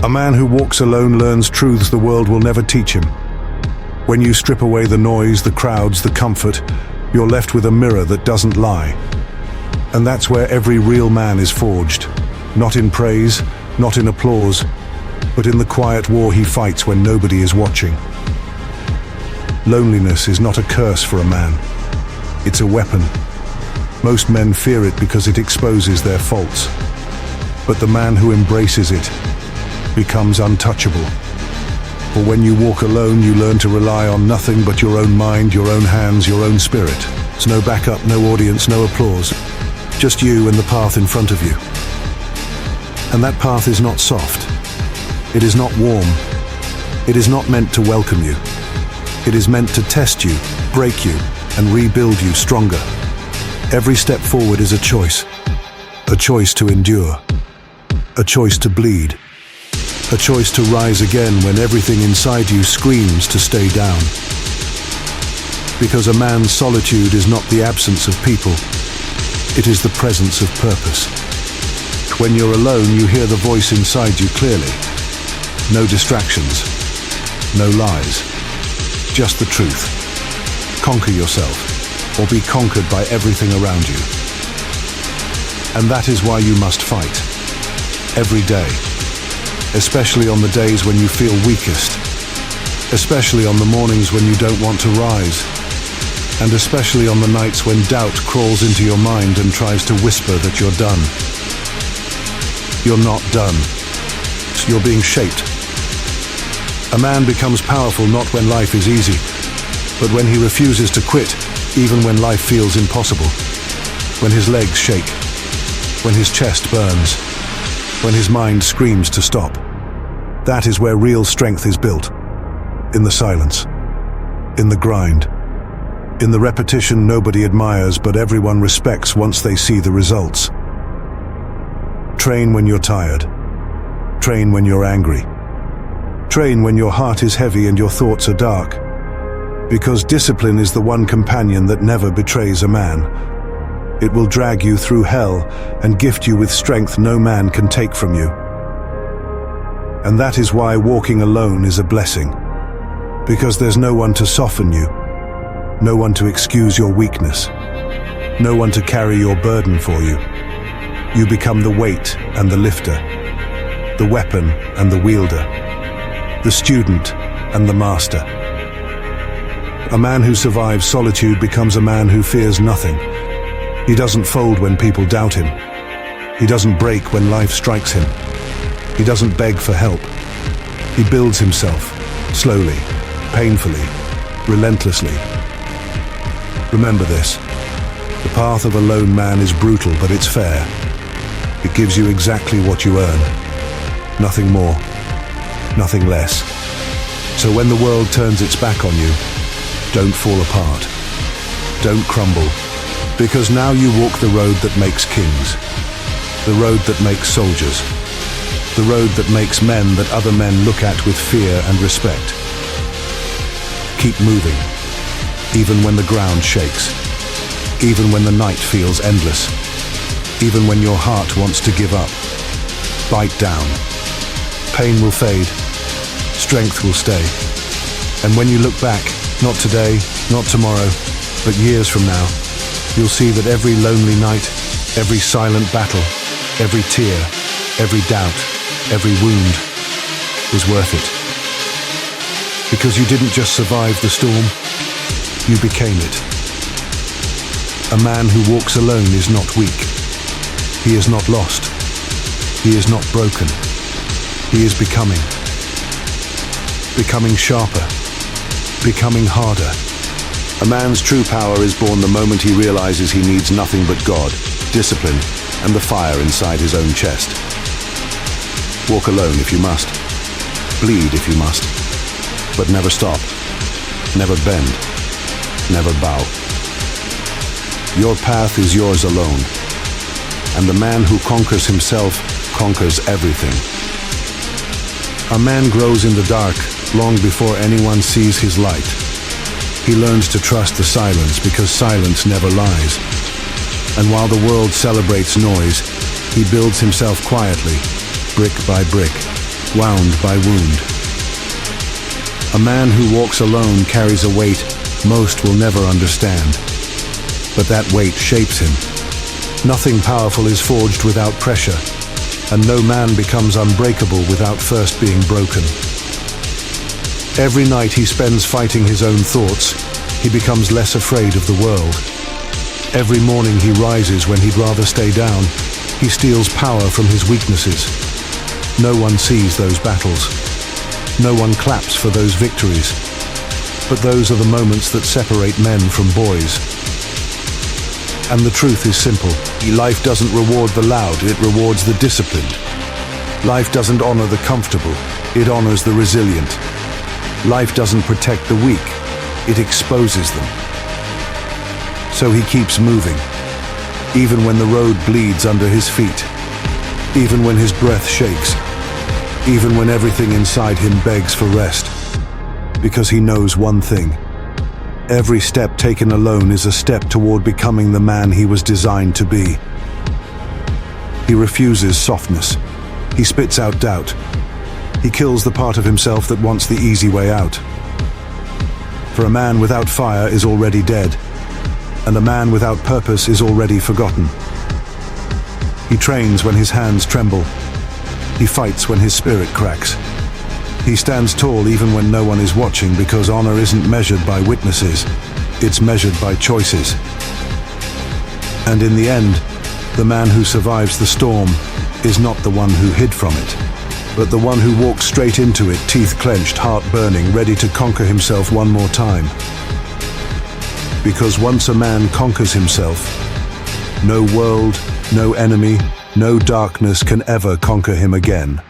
A man who walks alone learns truths the world will never teach him. When you strip away the noise, the crowds, the comfort, you're left with a mirror that doesn't lie. And that's where every real man is forged. Not in praise, not in applause, but in the quiet war he fights when nobody is watching. Loneliness is not a curse for a man. It's a weapon. Most men fear it because it exposes their faults. But the man who embraces it becomes untouchable. For when you walk alone, you learn to rely on nothing but your own mind, your own hands, your own spirit. There's no backup, no audience, no applause. Just you and the path in front of you. And that path is not soft. It is not warm. It is not meant to welcome you. It is meant to test you, break you, and rebuild you stronger. Every step forward is a choice. A choice to endure. A choice to bleed. A choice to rise again when everything inside you screams to stay down. Because a man's solitude is not the absence of people. It is the presence of purpose. When you're alone, you hear the voice inside you clearly. No distractions. No lies. Just the truth. Conquer yourself, or be conquered by everything around you. And that is why you must fight. Every day. Especially on the days when you feel weakest. Especially on the mornings when you don't want to rise. And especially on the nights when doubt crawls into your mind and tries to whisper that you're done. You're not done. You're being shaped. A man becomes powerful not when life is easy, but when he refuses to quit, even when life feels impossible. When his legs shake. When his chest burns. When his mind screams to stop. That is where real strength is built. In the silence. In the grind. In the repetition nobody admires but everyone respects once they see the results. Train when you're tired. Train when you're angry. Train when your heart is heavy and your thoughts are dark. Because discipline is the one companion that never betrays a man. It will drag you through hell and gift you with strength no man can take from you. And that is why walking alone is a blessing. Because there's no one to soften you. No one to excuse your weakness. No one to carry your burden for you. You become the weight and the lifter. The weapon and the wielder. The student and the master. A man who survives solitude becomes a man who fears nothing. He doesn't fold when people doubt him. He doesn't break when life strikes him. He doesn't beg for help. He builds himself, slowly, painfully, relentlessly. Remember this. The path of a lone man is brutal, but it's fair. It gives you exactly what you earn. Nothing more, nothing less. So when the world turns its back on you, don't fall apart. Don't crumble. Because now you walk the road that makes kings. The road that makes soldiers. The road that makes men that other men look at with fear and respect. Keep moving. Even when the ground shakes. Even when the night feels endless. Even when your heart wants to give up. Bite down. Pain will fade. Strength will stay. And when you look back, not today, not tomorrow, but years from now, you'll see that every lonely night, every silent battle, every tear, every doubt, every wound was worth it. Because you didn't just survive the storm, you became it. A man who walks alone is not weak. He is not lost. He is not broken. He is becoming. Becoming sharper. Becoming harder. A man's true power is born the moment he realizes he needs nothing but God, discipline, and the fire inside his own chest. Walk alone if you must. Bleed if you must. But never stop. Never bend. Never bow. Your path is yours alone. And the man who conquers himself conquers everything. A man grows in the dark long before anyone sees his light. He learns to trust the silence because silence never lies. And while the world celebrates noise, he builds himself quietly, brick by brick, wound by wound. A man who walks alone carries a weight most will never understand. But that weight shapes him. Nothing powerful is forged without pressure, and no man becomes unbreakable without first being broken. Every night he spends fighting his own thoughts, he becomes less afraid of the world. Every morning he rises when he'd rather stay down. He steals power from his weaknesses. No one sees those battles. No one claps for those victories. But those are the moments that separate men from boys. And the truth is simple. Life doesn't reward the loud, it rewards the disciplined. Life doesn't honor the comfortable, it honors the resilient. Life doesn't protect the weak, it exposes them. So he keeps moving, even when the road bleeds under his feet, even when his breath shakes, even when everything inside him begs for rest. Because he knows one thing. Every step taken alone is a step toward becoming the man he was designed to be. He refuses softness. He spits out doubt. He kills the part of himself that wants the easy way out. For a man without fire is already dead, and a man without purpose is already forgotten. He trains when his hands tremble. He fights when his spirit cracks. He stands tall even when no one is watching, because honor isn't measured by witnesses, it's measured by choices. And in the end, the man who survives the storm is not the one who hid from it, but the one who walked straight into it, teeth clenched, heart burning, ready to conquer himself one more time. Because once a man conquers himself, no world, no enemy, no darkness can ever conquer him again.